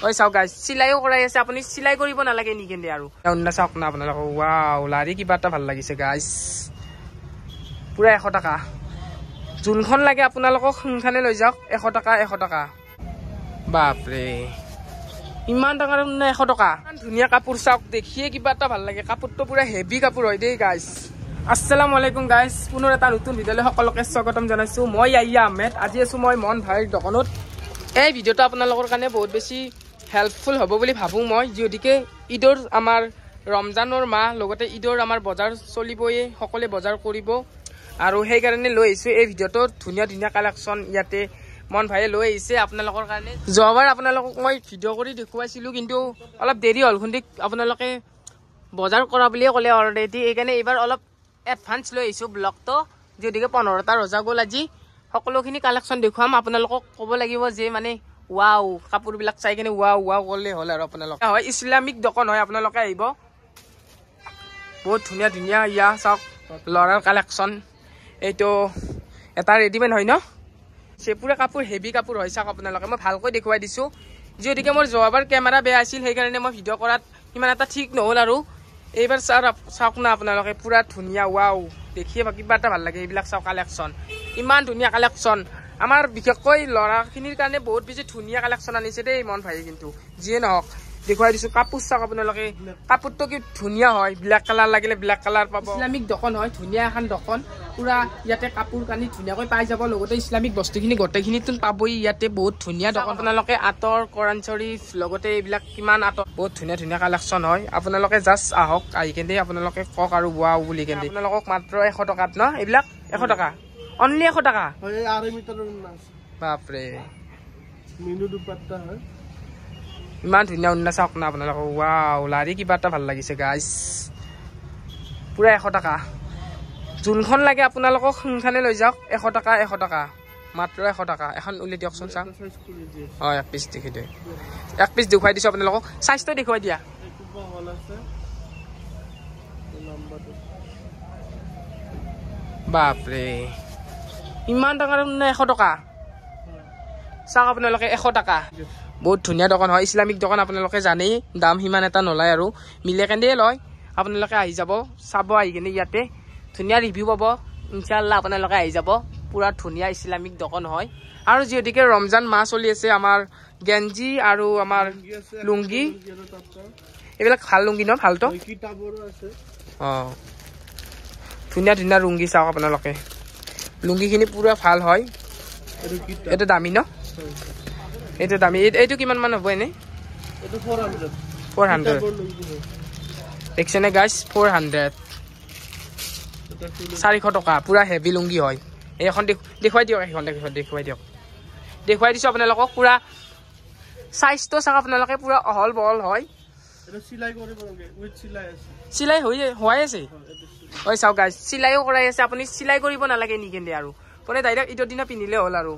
ঐ চাওক গাইজ চিলাইও কৰাই আছে আপুনি চিলাই কৰিব নালাগে নিকেন্দে আৰু চাওক না আপোনালোক ৱাও লাৰি কিবা এটা ভাল লাগিছে গাইজ পুৰা 100 টকা যোনখন লাগে আপোনালোকক সোনখানে লৈ যাওক 100 টকা 100 টকা বাপৰে ইমান টকাৰ 100 টকা ধুনীয়া কাপোৰ চাওক দেখিয়ে কিবা এটা ভাল লাগে কাপোৰটো পুৰা হেভি কাপোৰ হয় দেই গাইজ আসসালামু আলাইকুম গাইজ পুনৰ এটা নতুন ভিডিঅ'লৈ সকলোকে স্বাগতম জনাইছো মই আইয়া আহমেদ আজি আছো মই মন ভাইৰ দোকানত এই ভিডিঅ'টো আপোনালোকৰ কাৰণে বহুত বেছি হেল্পফুল হ'ব বুলি ভাবো মই যদিকে ঈদৰ আমাৰ ৰমজানৰ মাহ লগতে ঈদৰ আমাৰ বজাৰ চলিবয়ে সকলে বজাৰ কৰিব আৰু সেই কাৰণে লৈ আহিছো এই ভিডিঅ'টো ধুনীয়া ধুনীয়া কালেকচন ইয়াতে মন ভাইয়ে লৈ আহিছে আপোনালোকৰ কাৰণে যোৱাবাৰ আপোনালোকক মই ভিডিঅ' কৰি দেখুৱাইছিলো কিন্তু অলপ দেৰি হ'ল খুন্দি আপোনালোকে বজাৰ কৰা বুলিয়ে ক'লে অলৰেডি এইকাৰণে এইবাৰ অলপ এডভান্স লৈ আহিছো ব্লগটো যদিকে 15টা ৰজা গ'ল আজি সকলোখিনি কালেকচন দেখুৱাম আপোনালোকক ক'ব লাগিব যে মানে ওয়াও কাপোৰবিলাক চাই কিনে ওয়াও ওয়াও ক'লে হ'ল আৰু আপোনালোক হয় ইছলামিক দোকান হয় আপোনালোকে আহিব বহুত ধুনীয়া ধুনীয়া ইয়া চাওক লৰাৰ কালেকচন এইটো এটা ৰেডিমেড হয় ন সে পুৰা কাপোৰ হেভি কাপোৰ হয় চাওক আপোনালোকে মই ভালকৈ দেখুৱাই দিছো যদিকে মোৰ যোৱাবাৰ কেমেৰা বেয়া আছিল সেই কাৰণে মই ভিডিঅ' কৰাত ইমান এটা ঠিক নহ'ল আৰু এইবাৰ চাওক না আপোনালোকে পুৰা ধুনীয়া ওয়াও দেখিয়ে কিবা এটা ভাল লাগে এইবিলাক চাওক কালেকচন ইমান ধুনীয়া কালেকচন আমাৰ বিশেষকৈ লৰাখিনিৰ কাৰণে বহুত বেছি ধুনীয়া কালেকচন আনিছে দেই মন ভাই কিন্তু যিয়ে নহওক দেখুৱাই দিছো কাপোৰ চাওক আপোনালোকে কাপোৰটো কি ধুনীয়া হয় ব্লেক কালাৰ লাগিলে ব্লেক কালাৰ পাব ইছলামিক দোকান হয় ধুনীয়া এখন দোকান পুৰা ইয়াতে কাপোৰ কানি ধুনীয়াকৈ পাই যাব লগতে ইছলামিক বস্তুখিনি গোটেইখিনিতো পাবই ইয়াতে বহুত ধুনীয়া দোকান আপোনালোকে আতৰ কোৰাণ শৰীফ লগতে এইবিলাক কিমান আতৰ বহুত ধুনীয়া ধুনীয়া কালেকচন হয় আপোনালোকে জাষ্ট আহক আহি কেনে আপোনালোকে কক আৰু ৱাও বুলি কেনে আপোনালোকক মাত্ৰ 100 টকাত ন এইবিলাক 100 টকা অনলি 100 টকা হয় আঢ়ৈ মিটাৰৰ বাপৰে মিনু দুপাট্টা হয় ইমান ধুনীয়া উন্না চাওক না আপোনালোক ৱাও লাৰি কিবা এটা ভাল লাগিছে গাইজ পুৰা 100 টকা যোনখন লাগে আপোনালোকক সোনখানে লৈ যাওক 100 টকা 100 টকা মাত্ৰ 100 টকা এখন উলি দিয়কচোন চাওক হয় এক পিচ দেখি দে এক পিচ দেখুৱাই দিছো আপোনালোকক সাইজটো দেখুৱাই দিয়া বাপৰে ইমান টকাৰ 100 টকা চাওক আপোনালোকে 100 টকা বহুত ধুনীয়া দোকান হয় ইছলামিক দোকান আপোনালোকে জানেই দাম সিমান এটা নলয় আৰু মিলে কেনে লয় আপোনালোকে আহি যাব চাব আহি কেনে ইয়াতে ধুনীয়া ৰিভিউ পাব ইনশাআল্লাহ আপোনালোকে আহি যাব পুৰা ধুনীয়া ইছলামিক দোকান হয় আৰু যদিকে ৰমজান মাহ চলি আছে আমাৰ গেঞ্জি আৰু আমাৰ লুংগি এইবিলাক ভাল লুংগি ন ভালটো ধুনীয়া ধুনীয়া লুংগি চাওক আপোনালোকে লুংগিখিনি পুৰা ভাল হয় এইটো দামী ন এইটো দামী এইটো কিমান মান হ'ব এনে এইটো 400 দেখছেনে গাইজ 400 400 টকা পুৰা হেভি লুংগি হয় এইখন দেখুৱাই দিয়ক এইখন দেখুৱাই দিয়ক দেখুৱাই দিছো আপোনালোকক পুৰা সাইজটো চাওক আপোনালোকে পুৰা অহল বহল হয় এটা চিলাই কৰিব লাগে উইথ চিলাই আছে চিলাই হৈ আছে ঐ চাওক গাইজ চিলাইও কৰাই আছে আপুনি চিলাই কৰিব নালাগে নিকেন্দে আৰু পৰে ডাইৰেক্ট ঈদৰ দিনা পিন্ধিলে হ'ল আৰু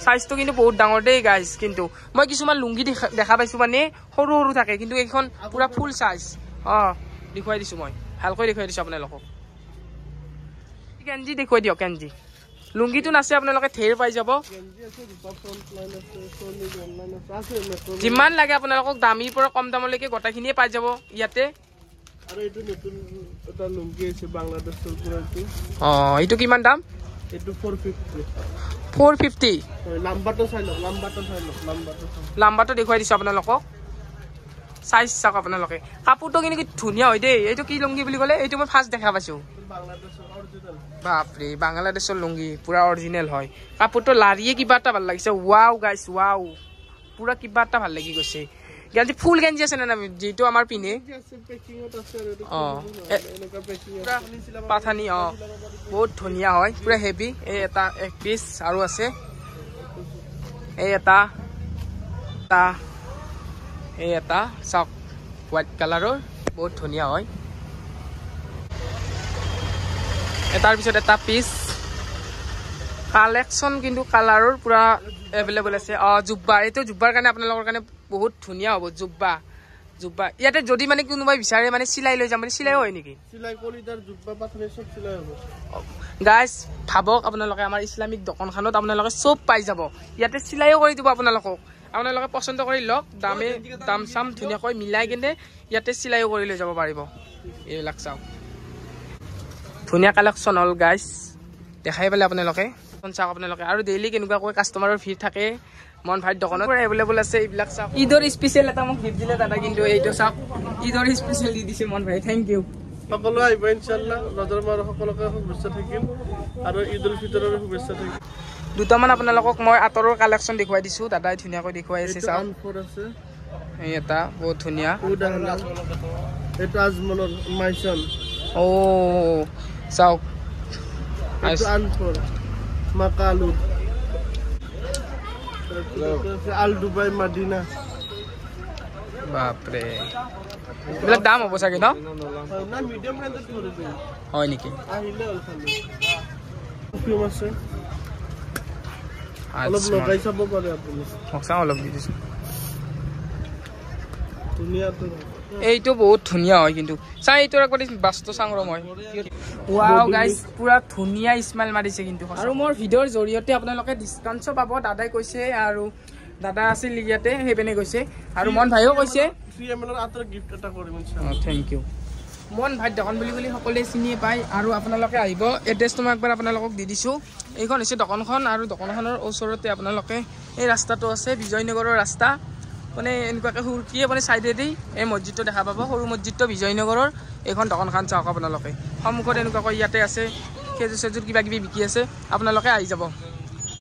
সাইজটো কিন্তু বহুত ডাঙৰ দেই গাইজ কিন্তু মই কিছুমান লুংগি দেখা পাইছো মানে সৰু সৰু থাকে কিন্তু এইখন পুৰা ফুল সাইজ দেখুৱাই দিছো মই ভালকৈ দেখুৱাই দিছো আপোনালোকক কেঞ্জি দেখুৱাই দিয়ক কেঞ্জি লুংগিটো নাছে আপোনালোকে ঢেৰ পাই যাব যিমান লাগে আপোনালোকক দামীৰ পৰা কম দামলৈকে গোটেইখিনিয়ে পাই যাব ইয়াতে আৰু এইটো নতুন এটা লুংগি আছে বাংলাদেশৰ পৰা এইটো কিমান দাম এইটো 450 লাম্বাটো চাই লওক লাম্বাটো দেখুৱাই দিছো আপোনালোকক সাইজ চাওক আপোনালোকে কাপোৰটো কিন্তু ধুনীয়া হয় দেই এইটো কি লুংগি বুলি ক'লে এইটো মই ফাৰ্ষ্ট দেখা পাইছো বাপৰে বাংলাদেশৰ লুংগি পুৰা অৰিজিনেল হয় কাপোৰটো লাৰিয়ে কিবা এটা ভাল লাগিছে ৱাও গাইছ ৱাও পুৰা কিবা এটা ভাল লাগি গৈছে গেঞ্জি ফুল গেঞ্জি আছে না যেটো আমাৰ পিনে পাথানি বহুত ধুনীয়া হয় পুৰা হেভি এই এটা এক পিচ আৰু আছে এই এটা চাওক হোৱাইট কালাৰৰ বহুত ধুনীয়া হয় এটাৰ পিছত এটা পিচ কালেকচন কিন্তু কালাৰৰ পুৰা এভেইলেবল আছে জুব্বা এইটো জুব্বাৰ কাৰণে আপোনালোকৰ কাৰণে বহুত ধুনীয়া হ'ব জুব্বা ইয়াতে যদি মানে কোনোবাই বিচাৰে মানে চিলাই লৈ যাম মানে চিলাই হয় নেকি চিলাই কলিদাৰ জুব্বা পাথৰে সব চিলাই হ'ব গাইজ ভাবক আপোনালোকে আমাৰ ইছলামিক দোকানখনত আপোনালোকে সব পাই যাব ইয়াতে চিলাইও কৰি দিব আপোনালোকক আপোনালোকে পচন্দ কৰি লওক দাম চাম ধুনীয়াকৈ মিলাই কিনে ইয়াতে চিলাইও কৰি লৈ যাব পাৰিব এইবিলাক চাওক ধুনীয়া কালেকশ্যন হ'ল গাইজ দেখাই পেলাই আপোনালোকে চাওক আপোনালোকে আৰু ডেইলি কেনেকুৱাকৈ কাষ্টমাৰৰ ভিৰ থাকে মন ভাইৰ দোকানত এভেইলেবল আছে এইবিলাক চাওক ঈদৰ স্পেচিয়েল এটা মোক গিফ্ট দিলে দাদা কিন্তু এইটো চাওক ঈদৰ স্পেচিয়েল দি দিছে মন ভাই থেংক ইউ সকলো আহিব ইনশাআল্লাহ ৰজৰ মাৰ সকলোকে শুভেচ্ছা থাকিল আৰু ঈদ উল ফিতৰৰ শুভেচ্ছা থাকিল দুটামান আপোনালোকক মই আতৰৰ কালেকশ্যন দেখুৱাই দিছোঁ দাদাই ধুনীয়াকৈ দেখুৱাই আছে চাওক এই এটা বহুত ধুনীয়া এইটো আজমলৰ মাইছন চাওক এইটো আনফৰ মাকালু আল দুবাই মাদিনা বাপৰে এইবিলাক দাম হ'ব চাগে ন না মিডিয়াম ৰেঞ্জত কৰি দিম হয় নেকি আহিলে অলখালি ফিল্ম আছে অলপ লগাই চাব পাৰে আপুনি চাওঁ অলপ দি দিছোঁ ধুনীয়াটো এইটো বহুত ধুনীয়া হয় কিন্তু চাই এইটোৰ একবাৰ বাস্তু চাং ৰ মই ৱাও গাইজ পুৰা ধুনীয়া স্মাইল মাৰিছে কিন্তু আৰু মোৰ ভিডিঅ'ৰ জৰিয়তে আপোনালোকে ডিছকাউণ্টছো পাব দাদাই কৈছে আৰু দাদা আছিল ইয়াতে সেইপিনে গৈছে আৰু মন ভাইও কৈছে থেংক ইউ মন ভাই দোকান বুলি সকলোৱে চিনি পায় আৰু আপোনালোকে আহিব এড্ৰেছটো মই একবাৰ আপোনালোকক দি দিছোঁ এইখন হৈছে দোকানখন আৰু দোকানখনৰ ওচৰতে আপোনালোকে এই ৰাস্তাটো আছে বিজয়নগৰৰ ৰাস্তা মানে এনেকুৱাকৈ সুৰকিয়ে মানে চাইডেদি এই মছজিদটো দেখা পাব সৰু মছজিদটো বিজয়নগৰৰ এইখন দোকানখন চাওক আপোনালোকে সন্মুখত এনেকুৱাকৈ ইয়াতে আছে খেজুৰ চেজুৰ কিবা কিবি বিকি আছে আপোনালোকে আহি যাব